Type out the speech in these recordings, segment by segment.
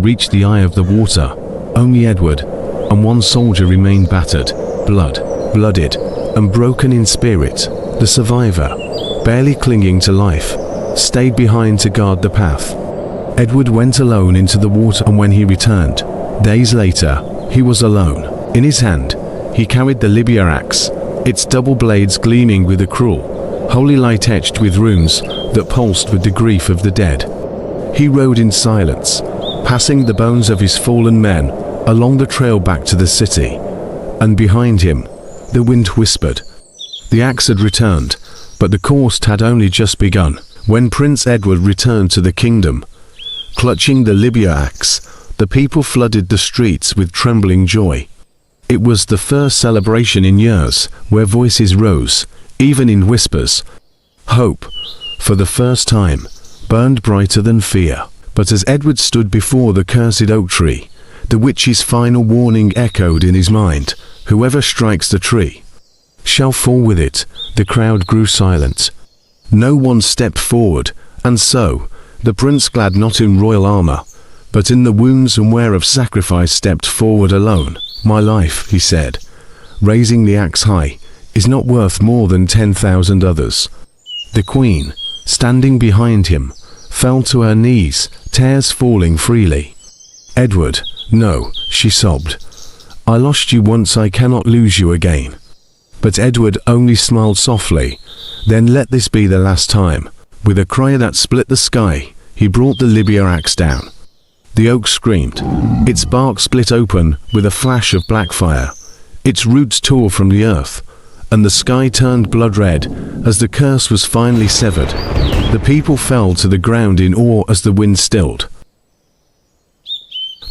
reached the eye of the water, only Edward and one soldier remained battered, blooded, and broken in spirit. The survivor, barely clinging to life, stayed behind to guard the path. Edward went alone into the water, and when he returned, days later, he was alone. In his hand, he carried the Libya axe, its double blades gleaming with a cruel, holy light etched with runes that pulsed with the grief of the dead. He rode in silence, passing the bones of his fallen men along the trail back to the city, and behind him, the wind whispered. The axe had returned, but the course had only just begun. When Prince Edward returned to the kingdom, clutching the Libya axe, the people flooded the streets with trembling joy. It was the first celebration in years where voices rose, even in whispers. Hope, for the first time, burned brighter than fear. But as Edward stood before the cursed oak tree, the witch's final warning echoed in his mind. Whoever strikes the tree shall fall with it. The crowd grew silent. No one stepped forward, and so, the prince, clad not in royal armor, but in the wounds and wear of sacrifice, stepped forward alone. My life, he said, raising the axe high, is not worth more than 10,000 others. The queen, standing behind him, fell to her knees, tears falling freely. Edward, no, she sobbed. I lost you once, I cannot lose you again. But Edward only smiled softly. Then let this be the last time. With a cry that split the sky, he brought the Libya axe down. The oak screamed. Its bark split open with a flash of black fire. Its roots tore from the earth, and the sky turned blood red as the curse was finally severed. The people fell to the ground in awe as the wind stilled.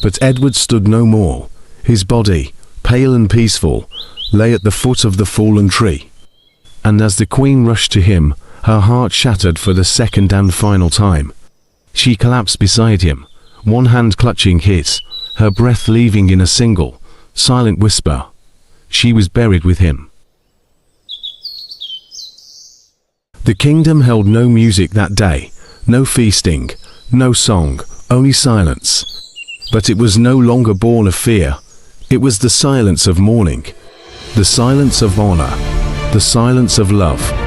But Edward stood no more. His body, pale and peaceful, lay at the foot of the fallen tree. And as the queen rushed to him, her heart shattered for the second and final time. She collapsed beside him, one hand clutching his, her breath leaving in a single, silent whisper. She was buried with him. The kingdom held no music that day, no feasting, no song, only silence. But it was no longer born of fear. It was the silence of mourning, the silence of honor, the silence of love.